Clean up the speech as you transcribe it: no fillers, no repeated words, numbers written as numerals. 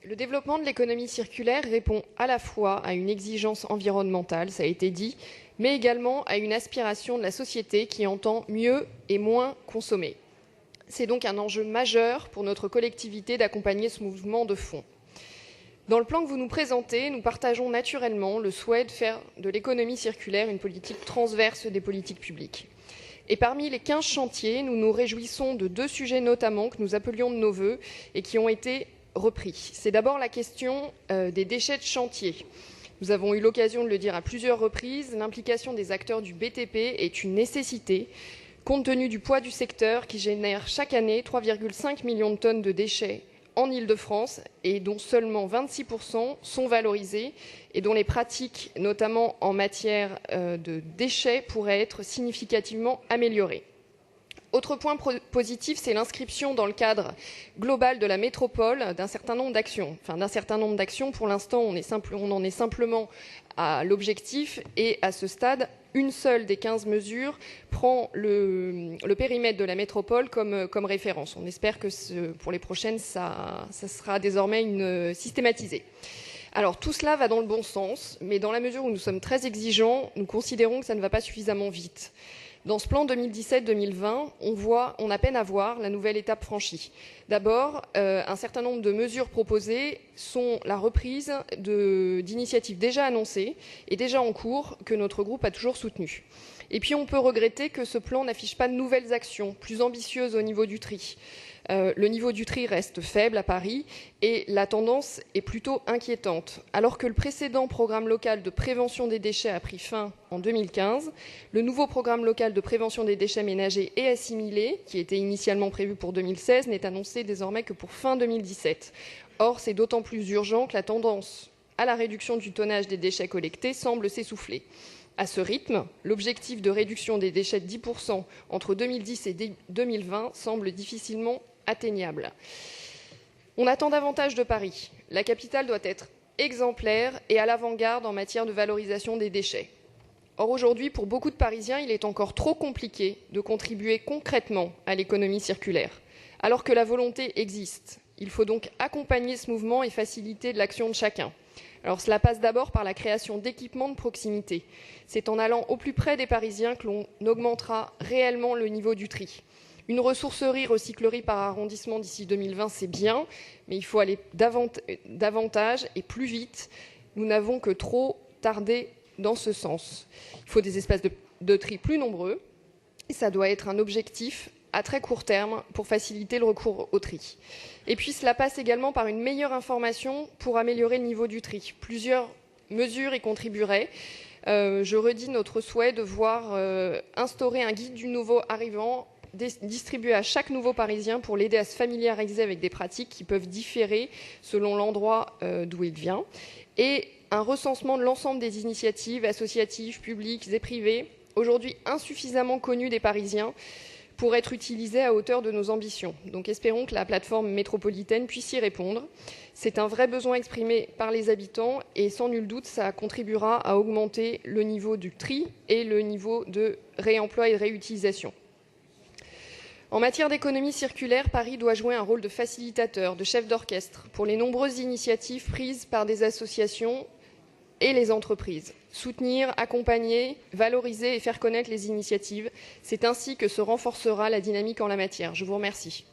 Le développement de l'économie circulaire répond à la fois à une exigence environnementale, ça a été dit, mais également à une aspiration de la société qui entend mieux et moins consommer. C'est donc un enjeu majeur pour notre collectivité d'accompagner ce mouvement de fond. Dans le plan que vous nous présentez, nous partageons naturellement le souhait de faire de l'économie circulaire une politique transverse des politiques publiques. Et parmi les 15 chantiers, nous nous réjouissons de 2 sujets notamment que nous appelions de nos vœux et qui ont été repris. C'est d'abord la question des déchets de chantier. Nous avons eu l'occasion de le dire à plusieurs reprises, l'implication des acteurs du BTP est une nécessité, compte tenu du poids du secteur qui génère chaque année 3,5 millions de tonnes de déchets en Île-de-France et dont seulement 26% sont valorisés et dont les pratiques, notamment en matière de déchets, pourraient être significativement améliorées. Autre point positif, c'est l'inscription dans le cadre global de la métropole d'un certain nombre d'actions. Enfin, d'un certain nombre d'actions, pour l'instant, on en est simplement à l'objectif et à ce stade, une seule des 15 mesures prend le périmètre de la métropole comme référence. On espère que pour les prochaines, ça sera désormais systématisé. Alors tout cela va dans le bon sens, mais dans la mesure où nous sommes très exigeants, nous considérons que ça ne va pas suffisamment vite. Dans ce plan 2017-2020, on a peine à voir la nouvelle étape franchie. D'abord, un certain nombre de mesures proposées sont la reprise d'initiatives déjà annoncées et déjà en cours que notre groupe a toujours soutenues. Et puis on peut regretter que ce plan n'affiche pas de nouvelles actions plus ambitieuses au niveau du tri. Le niveau du tri reste faible à Paris et la tendance est plutôt inquiétante. Alors que le précédent programme local de prévention des déchets a pris fin en 2015, le nouveau programme local de prévention des déchets ménagers et assimilés, qui était initialement prévu pour 2016, n'est annoncé désormais que pour fin 2017. Or, c'est d'autant plus urgent que la tendance à la réduction du tonnage des déchets collectés semble s'essouffler. À ce rythme, l'objectif de réduction des déchets de 10% entre 2010 et 2020 semble difficilement atteignable. On attend davantage de Paris. La capitale doit être exemplaire et à l'avant-garde en matière de valorisation des déchets. Or, aujourd'hui, pour beaucoup de Parisiens, il est encore trop compliqué de contribuer concrètement à l'économie circulaire, alors que la volonté existe. Il faut donc accompagner ce mouvement et faciliter l'action de chacun. Alors cela passe d'abord par la création d'équipements de proximité. C'est en allant au plus près des Parisiens que l'on augmentera réellement le niveau du tri. Une ressourcerie-recyclerie par arrondissement d'ici 2020, c'est bien, mais il faut aller davantage et plus vite. Nous n'avons que trop tardé dans ce sens. Il faut des espaces de tri plus nombreux et ça doit être un objectif à très court terme pour faciliter le recours au tri. Et puis cela passe également par une meilleure information pour améliorer le niveau du tri. Plusieurs mesures y contribueraient. Je redis notre souhait de voir instaurer un guide du nouveau arrivant distribué à chaque nouveau Parisien pour l'aider à se familiariser avec des pratiques qui peuvent différer selon l'endroit d'où il vient, et un recensement de l'ensemble des initiatives associatives, publiques et privées, aujourd'hui insuffisamment connues des Parisiens, pour être utilisées à hauteur de nos ambitions. Donc espérons que la plateforme métropolitaine puisse y répondre. C'est un vrai besoin exprimé par les habitants et sans nul doute, ça contribuera à augmenter le niveau du tri et le niveau de réemploi et de réutilisation. En matière d'économie circulaire, Paris doit jouer un rôle de facilitateur, de chef d'orchestre pour les nombreuses initiatives prises par des associations et les entreprises. Soutenir, accompagner, valoriser et faire connaître les initiatives, c'est ainsi que se renforcera la dynamique en la matière. Je vous remercie.